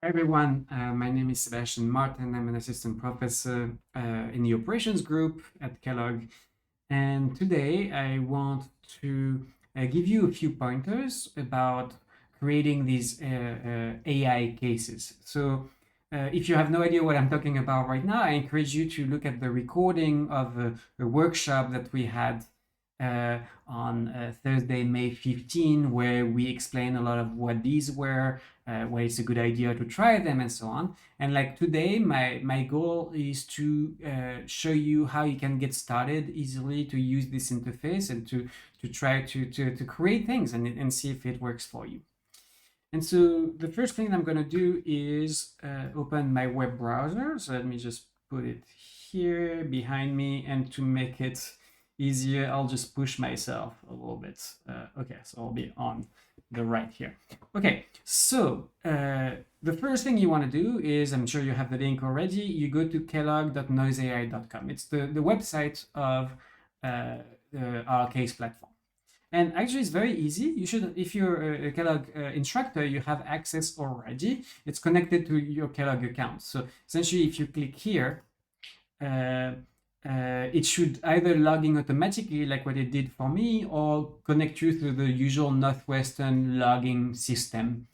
Hi everyone, my name is Sébastien Martin. I'm an assistant professor in the operations group at Kellogg. And today I want to give you a few pointers about creating these AI cases. So, if you have no idea what I'm talking about right now, I encourage you to look at the recording of a workshop that we had on Thursday, May 15, where we explain a lot of what these were, why it's a good idea to try them, and so on. And like today, my goal is to show you how you can get started easily to use this interface and to try to create things and see if it works for you. And so the first thing I'm going to do is open my web browser. So let me just put it here behind me, and to make it easier, I'll just push myself a little bit. Okay, so I'll be on the right here. Okay, so the first thing you want to do is, I'm sure you have the link already, you go to kellogg.noiseai.com. It's the website of our case platform. And actually, it's very easy. You should, if you're a Kellogg instructor, you have access already. It's connected to your Kellogg account. So essentially, if you click here, it should either log in automatically, like what it did for me, or connect you through the usual Northwestern logging system,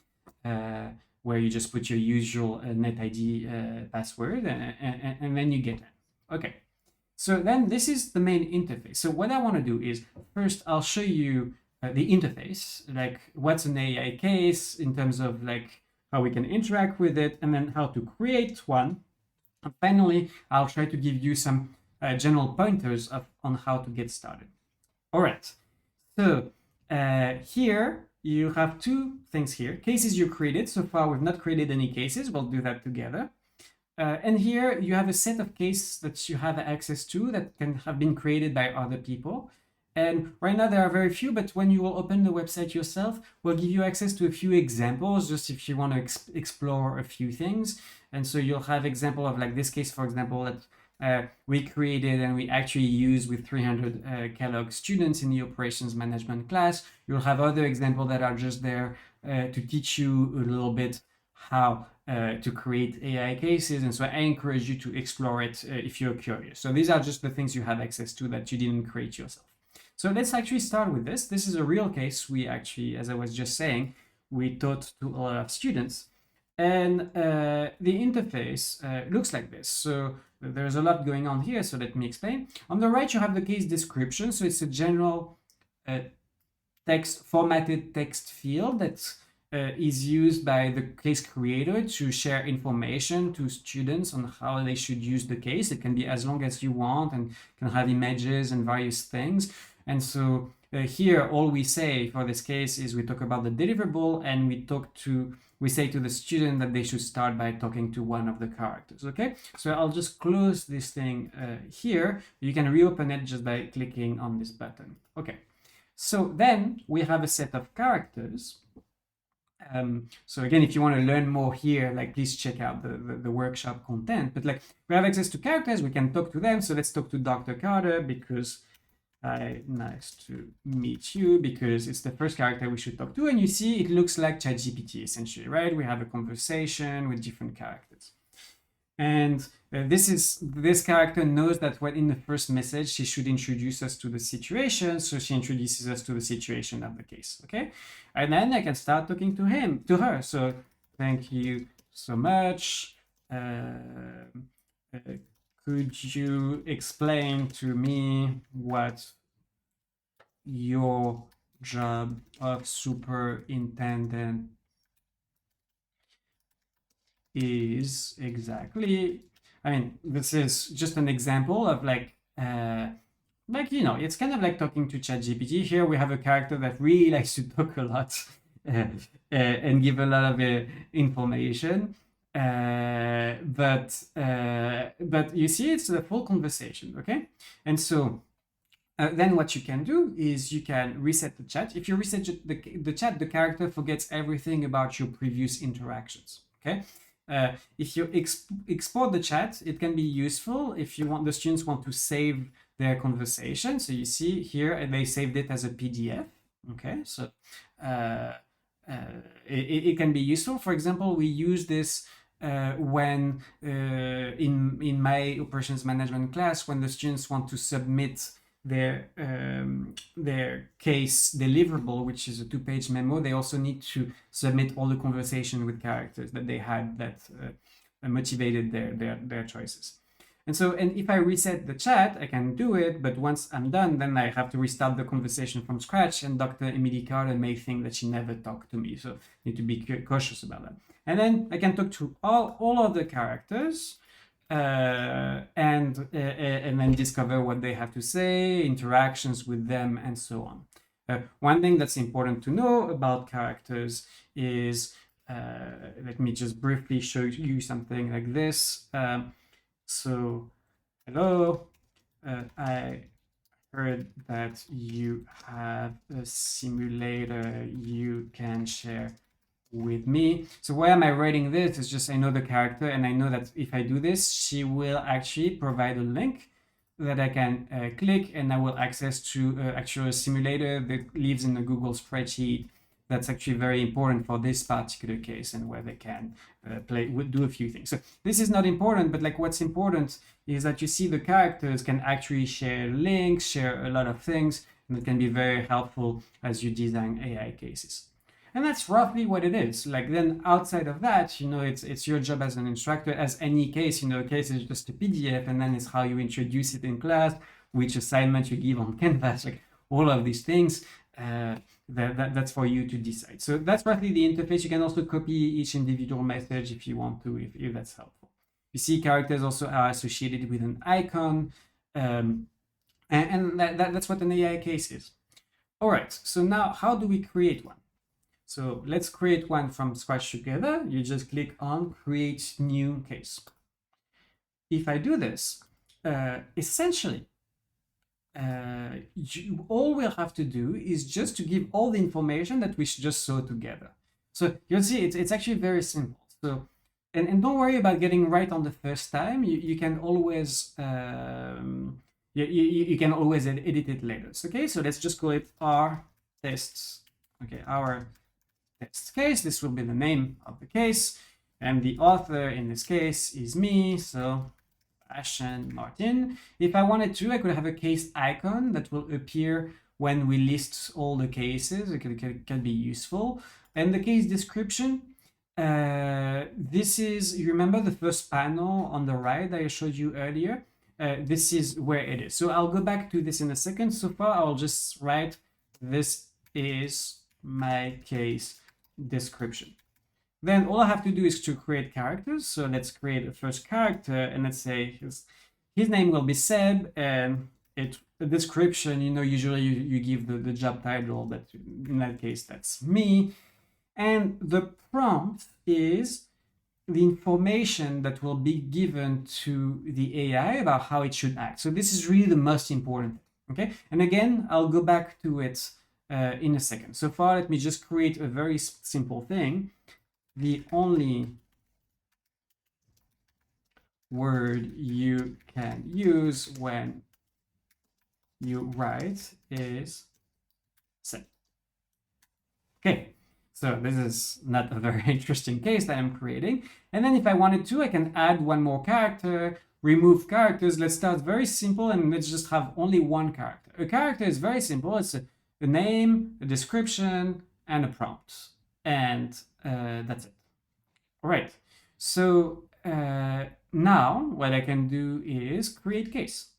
where you just put your usual NetID password, and then you get it. Okay. So then this is the main interface. So what I want to do is, first I'll show you the interface, like what's an AI case in terms of like how we can interact with it, and then how to create one. And finally, I'll try to give you some general pointers on how to get started. All right. So here you have two things here. Cases you created. So far, we've not created any cases. We'll do that together. And here you have a set of cases that you have access to that can have been created by other people. And right now there are very few, but when you will open the website yourself, we'll give you access to a few examples, just if you want to explore a few things. And so you'll have example of like this case, for example, that we created and we actually use with 300 Kellogg students in the operations management class. You'll have other examples that are just there to teach you a little bit how to create AI cases. And so I encourage you to explore it if you're curious. So these are just the things you have access to that you didn't create yourself. So let's actually start with this. This is a real case. We actually, as I was just saying, we taught to a lot of students. And the interface looks like this. So there's a lot going on here. So let me explain. On the right, you have the case description. So it's a general formatted text field that's is used by the case creator to share information to students on how they should use the case. It can be as long as you want and can have images and various things. And so here, all we say for this case is we talk about the deliverable, and we say to the student that they should start by talking to one of the characters. Okay, so I'll just close this thing here. You can reopen it just by clicking on this button. Okay, so then we have a set of characters. So again, if you want to learn more here, like please check out the workshop content. But like we have access to characters, we can talk to them. So let's talk to Dr. Carter, because nice to meet you, because it's the first character we should talk to. And you see, it looks like ChatGPT essentially, right? We have a conversation with different characters. And this character knows that when in the first message, she should introduce us to the situation. So she introduces us to the situation of the case. Okay. And then I can start talking to her. So thank you so much. Could you explain to me what your job of superintendent is exactly? I mean, this is just an example of like, it's kind of like talking to ChatGPT. Here we have a character that really likes to talk a lot and give a lot of information. But you see, it's a full conversation, okay? And so then what you can do is you can reset the chat. If you reset the chat, the character forgets everything about your previous interactions, okay? If you export the chat, it can be useful if the students want to save their conversation. So you see here, they saved it as a PDF. Okay, so it can be useful. For example, we use this when in my operations management class, when the students want to submit their case deliverable, which is a 2-page memo, they also need to submit all the conversation with characters that they had that motivated their choices. And so, and if I reset the chat, I can do it, but once I'm done, then I have to restart the conversation from scratch, and Dr. Emily Carter may think that she never talked to me, so I need to be cautious about that. And then I can talk to all of the characters, and then discover what they have to say, interactions with them, and so on. One thing that's important to know about characters is, let me just briefly show you something like this. So, hello, I heard that you have a simulator you can share with me. So why am I writing this? It's just I know the character, and I know that if I do this, she will actually provide a link that I can click, and I will access to actually a simulator that lives in a Google spreadsheet. That's actually very important for this particular case, and where they can do a few things. So this is not important, but like what's important is that you see the characters can actually share links, share a lot of things, and it can be very helpful as you design AI cases. And that's roughly what it is. Like then outside of that, it's your job as an instructor, as any case, a case is just a PDF, and then it's how you introduce it in class, which assignment you give on Canvas, like all of these things. That's for you to decide. So that's roughly the interface. You can also copy each individual message if you want to, if that's helpful. You see characters also are associated with an icon, and that's what an AI case is. All right, so now how do we create one? So let's create one from scratch together. You just click on create new case. If I do this, essentially, all we'll have to do is just to give all the information that we just saw together. So you'll see it's actually very simple. So and don't worry about getting right on the first time. You can always you can always edit it later. Okay, so let's just call it our tests. Okay, our test case. This will be the name of the case, and the author in this case is me. So Sébastien Martin. If I wanted to, I could have a case icon that will appear when we list all the cases. It can be useful. And the case description, this is, you remember the first panel on the right that I showed you earlier? This is where it is. So I'll go back to this in a second. So far, I'll just write, this is my case description. Then all I have to do is to create characters. So let's create a first character, and let's say his name will be Seb, and the description, usually you give the job title, but in that case, that's me. And the prompt is the information that will be given to the AI about how it should act. So this is really the most important thing, okay? And again, I'll go back to it in a second. So far, let me just create a very simple thing. The only word you can use when you write is send. Okay, so this is not a very interesting case that I'm creating. And then if I wanted to, I can add one more character, remove characters. Let's start very simple, and let's just have only one character. A character is very simple. It's a name, a description, and a prompt. And that's it. All right, so now what I can do is create case.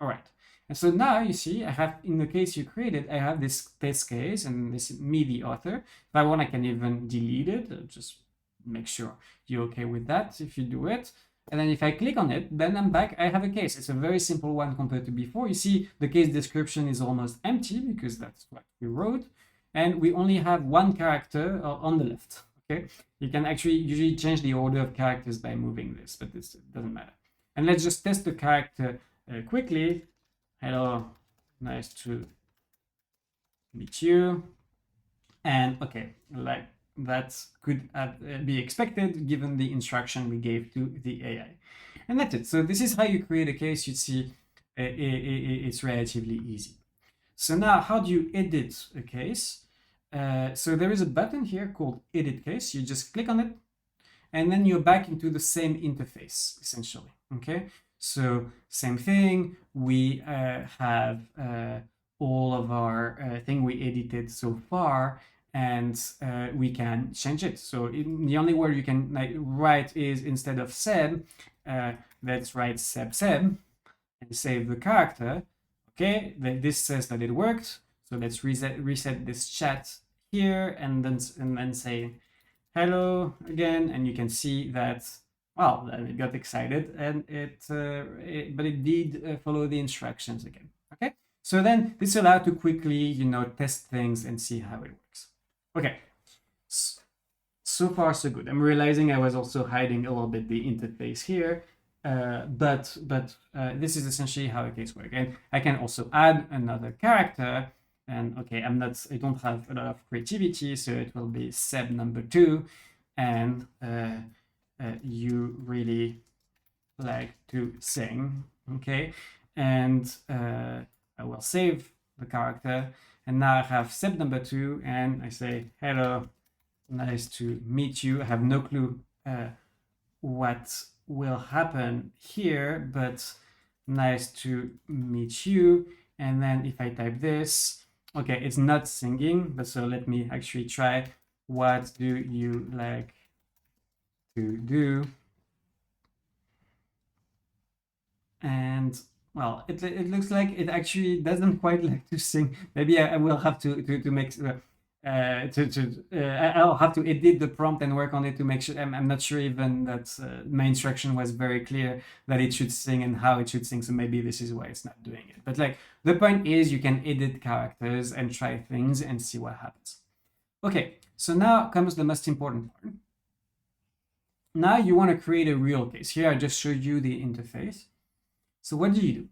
All right, and so now you see I have, in the case you created, I have this test case, and this is me, the author. If I want, I can even delete it. Just make sure you're okay with that if you do it. And then if I click on it, then I'm back. I have a case. It's a very simple one compared to before. You see the case description is almost empty because that's what we wrote. And we only have one character on the left. Okay, you can actually usually change the order of characters by moving this, but this doesn't matter. And let's just test the character quickly. Hello, nice to meet you. And okay, like that could be expected given the instruction we gave to the AI. And that's it. So this is how you create a case. You'd see it's relatively easy. So now, how do you edit a case? So there is a button here called Edit Case. You just click on it, and then you're back into the same interface, essentially. Okay, so same thing. We have all of our thing we edited so far, and we can change it. So the only word you can write is, instead of Seb, let's write Seb and save the character. Okay, this says that it worked. So let's reset this chat here, and then say hello again, and you can see that, well, it got excited, and but it did follow the instructions again. Okay, so then this allows to quickly, test things and see how it works. Okay, so far so good. I'm realizing I was also hiding a little bit the interface here, but this is essentially how a case works. And I can also add another character. And okay, I don't have a lot of creativity, so it will be Seb number 2, and you really like to sing, okay? And I will save the character, and now I have Seb number 2, and I say, hello, nice to meet you. I have no clue what will happen here, but nice to meet you. And then if I type this, okay, it's not singing, but so let me actually try. What do you like to do? And well, it looks like it actually doesn't quite like to sing. Maybe I will have to make I'll have to edit the prompt and work on it to make sure. I'm not sure even that my instruction was very clear that it should sing and how it should sing. So maybe this is why it's not doing it. But like, the point is, you can edit characters and try things and see what happens. Okay, so now comes the most important part. Now you want to create a real case. Here I just showed you the interface. So what do you do?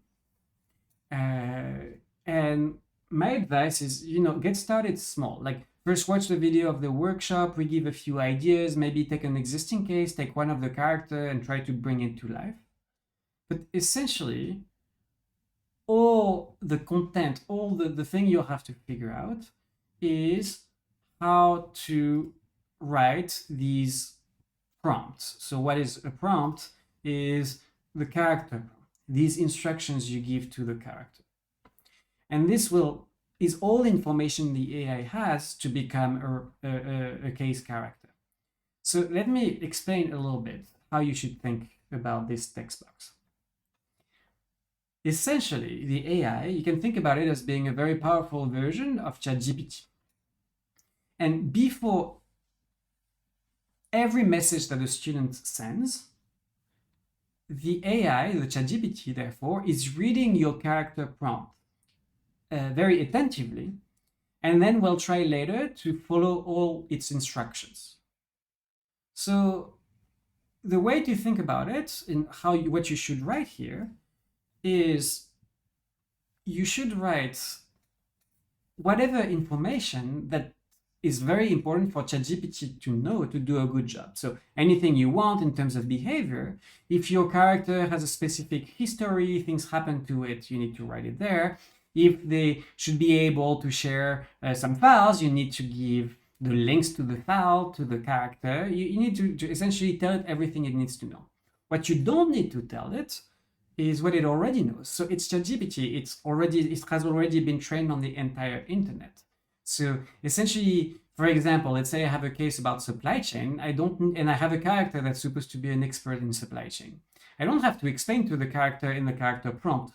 And my advice is, get started small. Like, first watch the video of the workshop, we give a few ideas, maybe take an existing case, take one of the character and try to bring it to life. But essentially, all the content, all the thing you'll have to figure out is how to write these prompts. So what is a prompt? Is the character prompt, these instructions you give to the character. And this is all information the AI has to become a case character. So let me explain a little bit how you should think about this text box. Essentially, the AI, you can think about it as being a very powerful version of ChatGPT. And before every message that a student sends, the AI, the ChatGPT, therefore, is reading your character prompt very attentively, and then we'll try later to follow all its instructions. So the way to think about it, in what you should write here, is you should write whatever information that is very important for ChatGPT to know to do a good job. So anything you want in terms of behavior, if your character has a specific history, things happen to it, you need to write it there. If they should be able to share some files, you need to give the links to the file, to the character. You need to essentially tell it everything it needs to know. What you don't need to tell it is what it already knows. So it's ChatGPT. It has already been trained on the entire internet. So essentially, for example, let's say I have a case about supply chain. And I have a character that's supposed to be an expert in supply chain. I don't have to explain to the character in the character prompt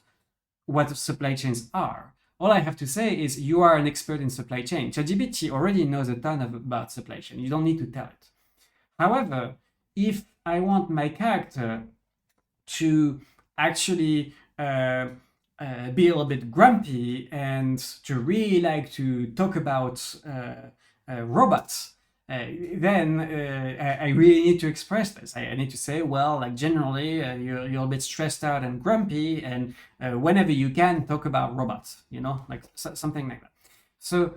what supply chains are. All I have to say is, you are an expert in supply chain. ChatGPT already knows a ton about supply chain. You don't need to tell it. However, if I want my character to actually be a little bit grumpy and to really like to talk about robots, then I really need to express this. I need to say, well, like, generally you're a bit stressed out and grumpy, and whenever you can, talk about robots, like something like that. So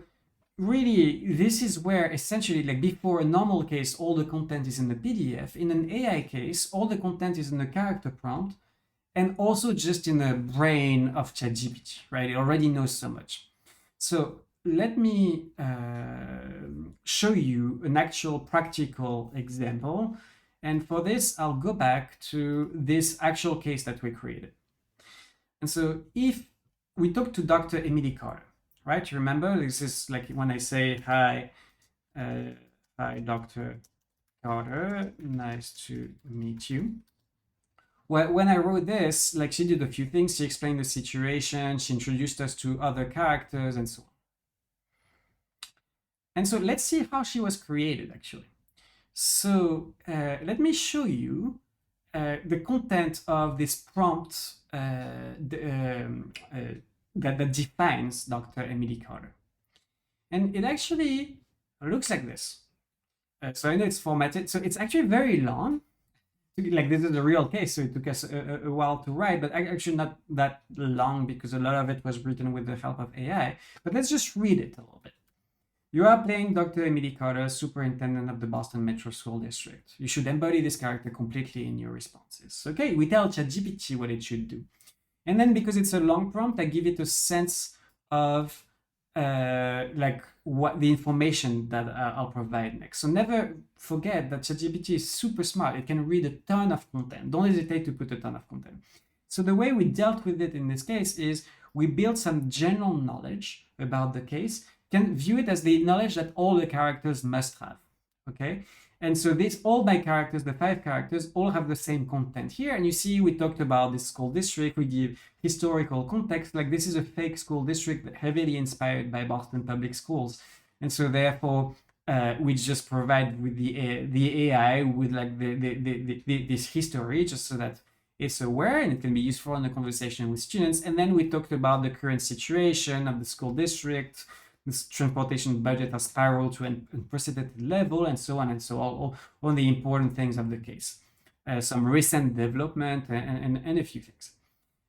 really, this is where essentially, like, before a normal case, all the content is in the PDF. In an AI case, all the content is in the character prompt, and also just in the brain of ChatGPT, right? It already knows so much. So let me show you an actual practical example. And for this, I'll go back to this actual case that we created. And so if we talk to Dr. Emily Carter, right? You remember, this is like when I say, hi, Dr. Carter, nice to meet you. Well, when I wrote this, like she did a few things. She explained the situation, she introduced us to other characters and so on. And so let's see how she was created actually. So let me show you the content of this prompt that defines Dr. Emily Carter. And it actually looks like this. So I know it's formatted. So it's actually very long. Like this is a real case, so it took us a while to write, but actually not that long because a lot of it was written with the help of AI. But let's just read it a little bit. You are playing Dr. Emily Carter, superintendent of the Boston Metro School District. You should embody this character completely in your responses. Okay, we tell ChatGPT what it should do. And then because it's a long prompt, I give it a sense of like what the information that I'll provide next. So never forget that ChatGPT is super smart. It can read a ton of content. Don't hesitate to put a ton of content. So the way we dealt with it in this case is we built some general knowledge about the case, can view it as the knowledge that all the characters must have, okay? And so this, all my characters, the 5 characters, all have the same content here. And you see, we talked about this school district, we give historical context, like this is a fake school district heavily inspired by Boston public schools. And so therefore, we just provide with the AI with like this history, just so that it's aware and it can be useful in the conversation with students. And then we talked about the current situation of the school district, this transportation budget has spiraled to an unprecedented level, and so on and so on, all the important things of the case. Some recent development and a few things.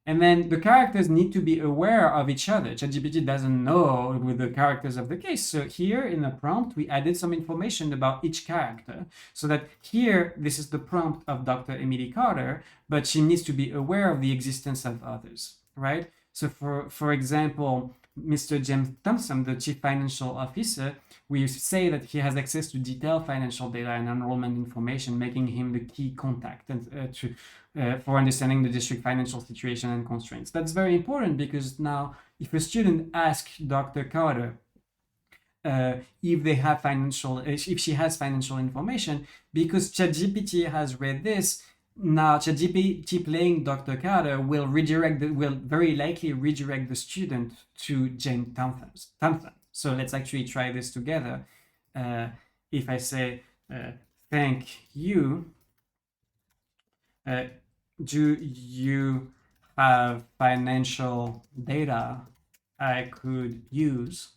And then the characters need to be aware of each other. ChatGPT doesn't know with the characters of the case. So here in the prompt, we added some information about each character. So that here, this is the prompt of Dr. Emily Carter, but she needs to be aware of the existence of others, right? So for example, Mr. James Thompson, the Chief Financial Officer, we say that he has access to detailed financial data and enrollment information, making him the key contact and for understanding the district financial situation and constraints. That's very important because now if a student asks Dr. Carter if they have if she has financial information, because ChatGPT has read this, now ChatGPT playing Dr. Carter will very likely redirect the student to James Thompson. So let's actually try this together. If I say, thank you, do you have financial data I could use?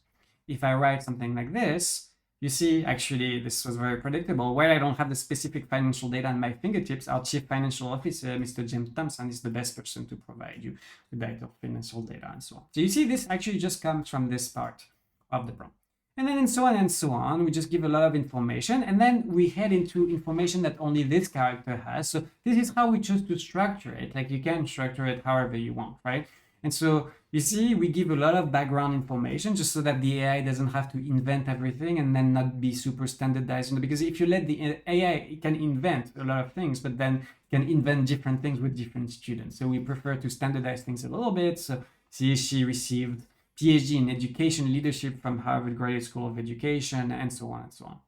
If I write something like this, you see, actually, this was very predictable. While I don't have the specific financial data at my fingertips, our Chief Financial Officer, Mr. James Thompson, is the best person to provide you with that financial data and so on. So you see, this actually just comes from this part of the prompt. And then and so on, we just give a lot of information, and then we head into information that only this character has. So this is how we choose to structure it. Like you can structure it however you want, right? And so you see, we give a lot of background information just so that the AI doesn't have to invent everything and then not be super standardized. Because if you let the AI, it can invent a lot of things, but then can invent different things with different students. So we prefer to standardize things a little bit. So see, she received PhD in education leadership from Harvard Graduate School of Education, and so on and so on.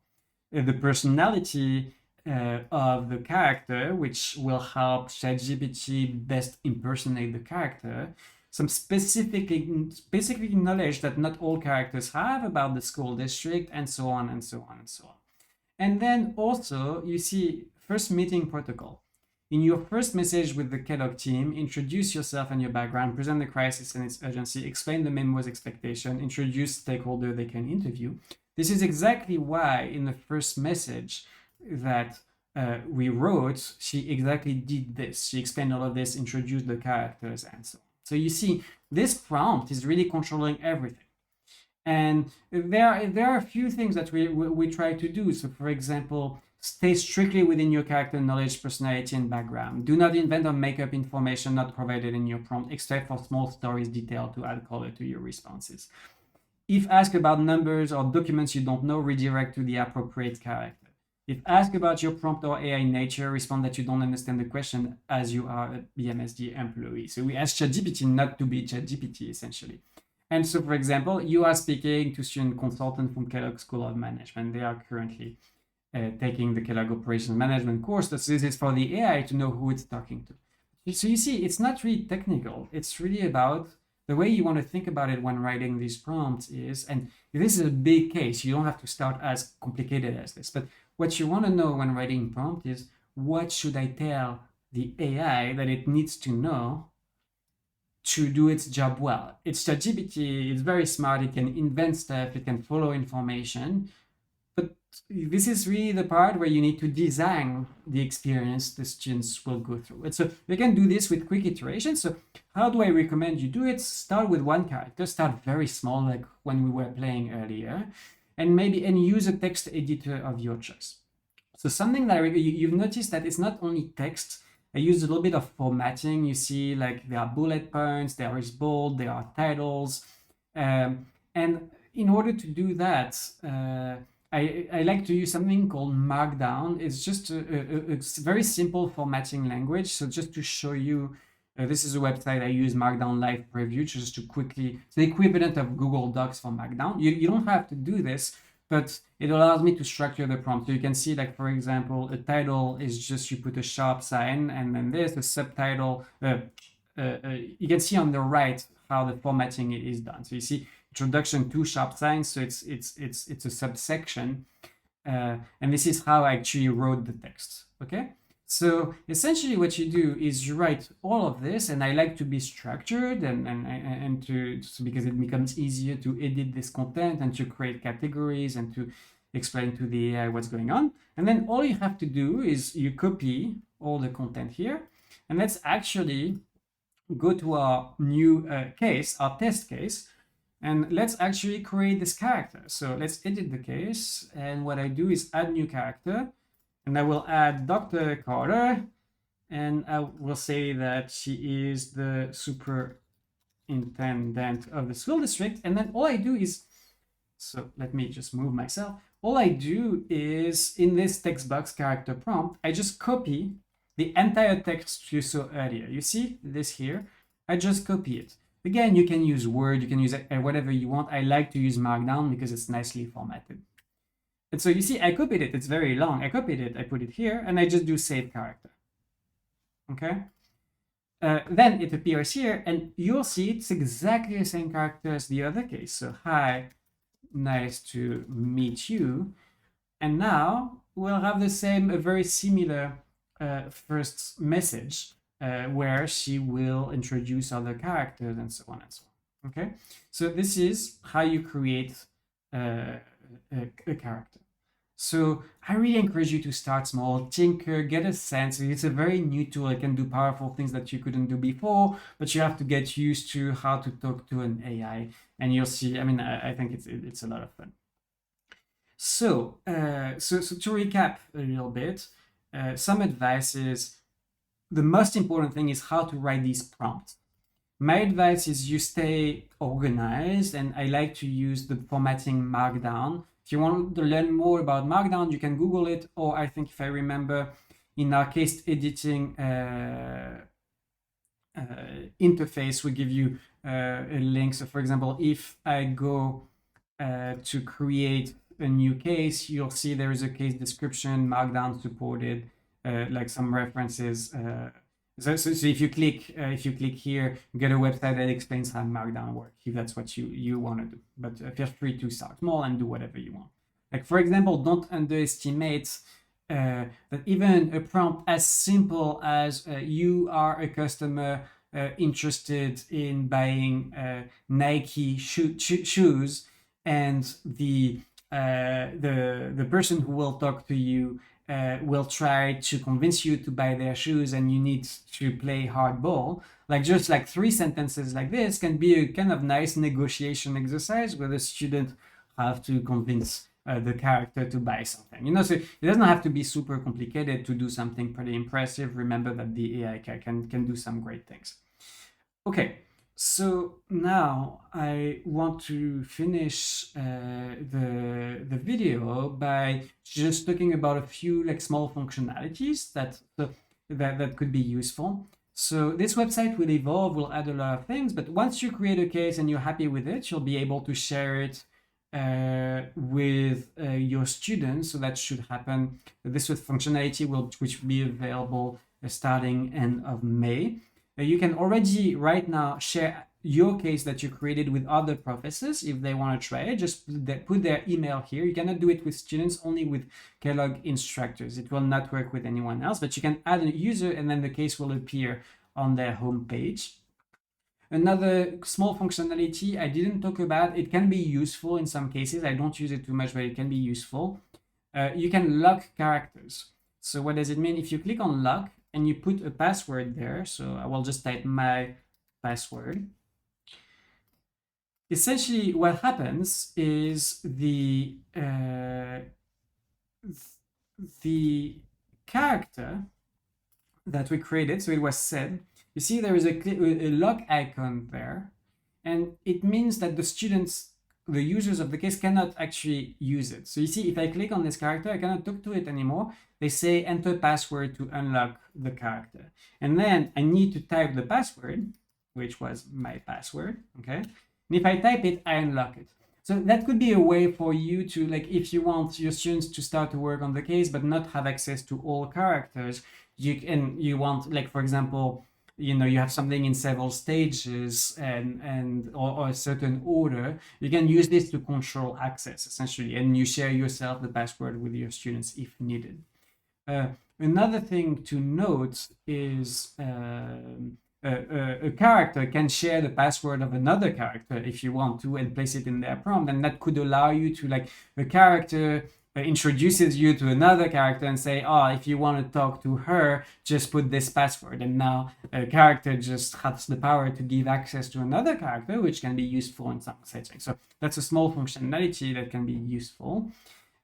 The personality of the character, which will help ChatGPT best impersonate the character. Some specific knowledge that not all characters have about the school district, and so on and so on and so on. And then also, you see, first meeting protocol. In your first message with the Kellogg team, introduce yourself and your background, present the crisis and its urgency, explain the memo's expectation, introduce stakeholder they can interview. This is exactly why in the first message that we wrote, she exactly did this. She explained all of this, introduced the characters, and so on. So you see, this prompt is really controlling everything. And there are a few things that we try to do. So for example, stay strictly within your character knowledge, personality, and background. Do not invent or make up information not provided in your prompt, except for small stories detailed to add color to your responses. If asked about numbers or documents you don't know, redirect to the appropriate character. If asked about your prompt or AI nature, respond that you don't understand the question as you are a BMSD employee. So we ask ChatGPT not to be ChatGPT, essentially. And so, for example, you are speaking to student consultant from Kellogg School of Management. They are currently taking the Kellogg Operations Management course. This is for the AI to know who it's talking to. So you see, it's not really technical. It's really about the way you want to think about it when writing these prompts is, and this is a big case. You don't have to start as complicated as this, but what you want to know when writing prompt is, what should I tell the AI that it needs to know to do its job well? It's ChatGPT, it's very smart, it can invent stuff, it can follow information, but this is really the part where you need to design the experience the students will go through. And so you can do this with quick iterations. So how do I recommend you do it? Start with one character, start very small, like when we were playing earlier, and use a text editor of your choice. So something that you've noticed that it's not only text. I use a little bit of formatting. You see, like, there are bullet points, there is bold, there are titles. And in order to do that, I like to use something called Markdown. It's just a very simple formatting language. So just to show you, this is a website I use, Markdown Live Preview, just to quickly, it's the equivalent of Google Docs for Markdown. You don't have to do this, but it allows me to structure the prompt. So you can see, like, for example, a title is just you put a sharp sign, and then there's the subtitle. You can see on the right how the formatting is done. So you see introduction, two sharp signs, so it's a subsection, and this is how I actually wrote the text. Okay. So essentially what you do is you write all of this, and I like to be structured and so because it becomes easier to edit this content and to create categories and to explain to the AI what's going on. And then all you have to do is you copy all the content here, and let's actually go to our new case, our test case, and let's actually create this character. So let's edit the case, and what I do is add new character. And I will add Dr. Carter, and I will say that she is the superintendent of the school district. And then all I do is, so let me just move myself. All I do is, in this text box character prompt, I just copy the entire text you saw earlier. You see this here? I just copy it. Again, you can use Word, you can use whatever you want. I like to use Markdown because it's nicely formatted. And so you see, I copied it. It's very long. I copied it. I put it here, and I just do save character. Okay. Then it appears here, and you'll see it's exactly the same character as the other case. So, hi, nice to meet you. And now we'll have the same, a very similar first message where she will introduce other characters and so on and so on. Okay. So this is how you create a character. So I really encourage you to start small, tinker, get a sense. It's a very new tool. It can do powerful things that you couldn't do before, but you have to get used to how to talk to an AI, and you'll see. I mean, I think it's a lot of fun. So to recap a little bit, some advice is, the most important thing is how to write these prompts. My advice is you stay organized, and I like to use the formatting Markdown. If you want to learn more about Markdown, you can Google it, or I think, if I remember, in our case editing interface, we give you a link. So for example, if I go to create a new case, you'll see there is a case description, Markdown supported, like some references. So if you click here, you get a website that explains how Markdown works, if that's what you want to do. But feel free to start small and do whatever you want. Like, for example, don't underestimate that even a prompt as simple as you are a customer interested in buying Nike shoes, and the person who will talk to you will try to convince you to buy their shoes, and you need to play hardball. Like, just like 3 sentences like this can be a kind of nice negotiation exercise where the student have to convince the character to buy something. You know, so it doesn't have to be super complicated to do something pretty impressive. Remember that the AI can do some great things. Okay, So now I want to finish the video by just talking about a few like small functionalities that could be useful. So this website will evolve, will add a lot of things, but once you create a case and you're happy with it, you'll be able to share it with your students. So that should happen. This with functionality which will be available starting end of May. You can already right now share your case that you created with other professors if they want to try it. Just put their email here. You cannot do it with students, only with Kellogg instructors. It will not work with anyone else, but you can add a user and then the case will appear on their homepage. Another small functionality I didn't talk about, it can be useful in some cases. I don't use it too much, but it can be useful. You can lock characters. So what does it mean? If you click on lock and you put a password there, so I will just type my password. Essentially, what happens is the character that we created, so it was said, you see there is a lock icon there, and it means that the students, the users of the case, cannot actually use it. So you see, if I click on this character, I cannot talk to it anymore. They say enter password to unlock the character. And then I need to type the password, which was my password, okay? And if I type it, I unlock it. So that could be a way for you to, like, if you want your students to start to work on the case but not have access to all characters, you want, like, for example, you know, you have something in several stages or a certain order, you can use this to control access essentially, and you share yourself the password with your students if needed. Another thing to note is a character can share the password of another character if you want to and place it in their prompt, and that could allow you to, like, a character introduces you to another character and say, oh, if you want to talk to her, just put this password, and now a character just has the power to give access to another character, which can be useful in some settings. So that's a small functionality that can be useful.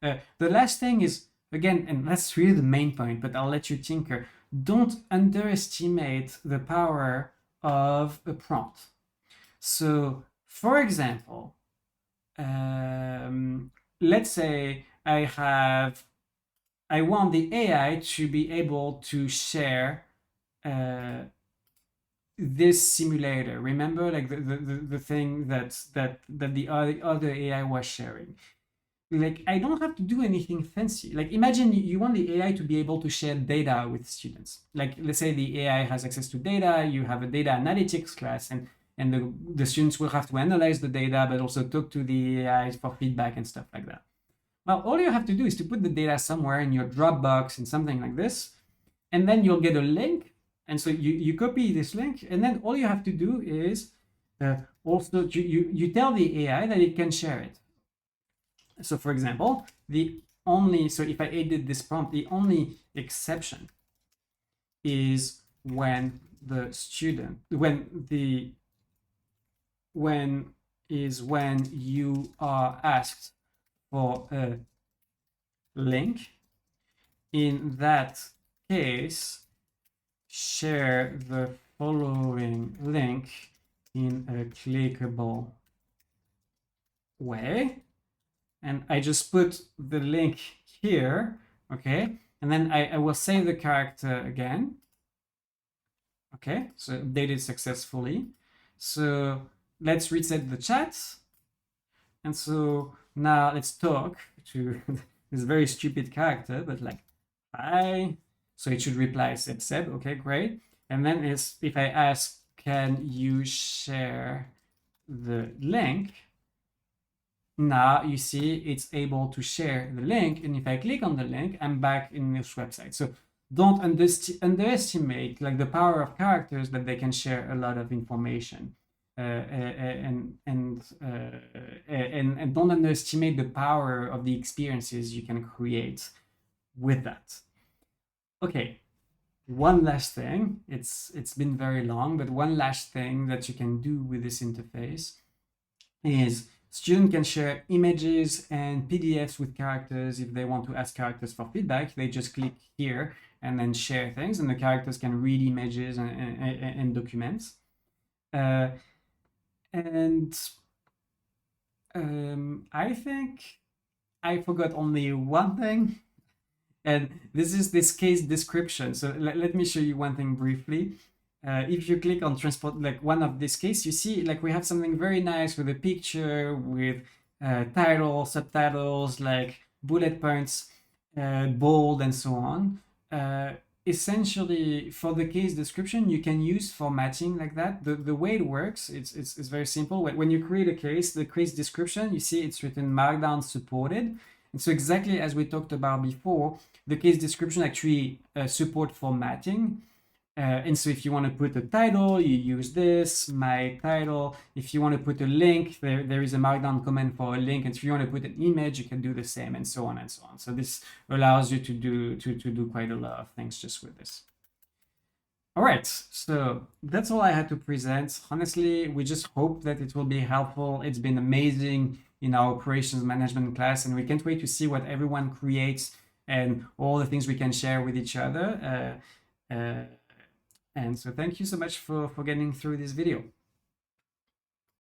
The last thing is, again, and that's really the main point, but I'll let you tinker, don't underestimate the power of a prompt. So for example, let's say I want the AI to be able to share this simulator. Remember, like the thing that the other AI was sharing. Like, I don't have to do anything fancy. Like, imagine you want the AI to be able to share data with students. Like, let's say the AI has access to data, you have a data analytics class, and the students will have to analyze the data, but also talk to the AI for feedback and stuff like that. Well, all you have to do is to put the data somewhere in your Dropbox and something like this, and then you'll get a link. And so you copy this link, and then all you have to do is also you tell the AI that it can share it. So for example, so if I edit this prompt, the only exception is when you are asked for a link. In that case, share the following link in a clickable way. And I just put the link here, okay? And then I will save the character again. Okay, so updated successfully. So let's reset the chat. And so now let's talk to this very stupid character, but like, hi. So it should reply Seb, okay, great. And then if I ask, can you share the link? Now you see it's able to share the link, and if I click on the link, I'm back in this website. So don't underestimate, like, the power of characters, that they can share a lot of information, and don't underestimate the power of the experiences you can create with that. Okay, one last thing. It's been very long, but one last thing that you can do with this interface is student can share images and PDFs with characters. If they want to ask characters for feedback, they just click here and then share things, and the characters can read images and documents. And I think I forgot only one thing, and this is this case description. So let me show you one thing briefly. If you click on transport, like one of this case, you see like we have something very nice with a picture, with title, subtitles, like bullet points, bold, and so on. Essentially, for the case description, you can use formatting like that. The way it works, it's very simple. When you create a case, the case description, you see it's written Markdown supported. And so exactly as we talked about before, the case description actually support formatting. And so if you want to put a title, you use this, my title. If you want to put a link, there is a markdown command for a link. And if you want to put an image, you can do the same, and so on and so on. So this allows you to do quite a lot of things just with this. All right, so that's all I had to present. Honestly, we just hope that it will be helpful. It's been amazing in our operations management class, and we can't wait to see what everyone creates and all the things we can share with each other. And so thank you so much for getting through this video.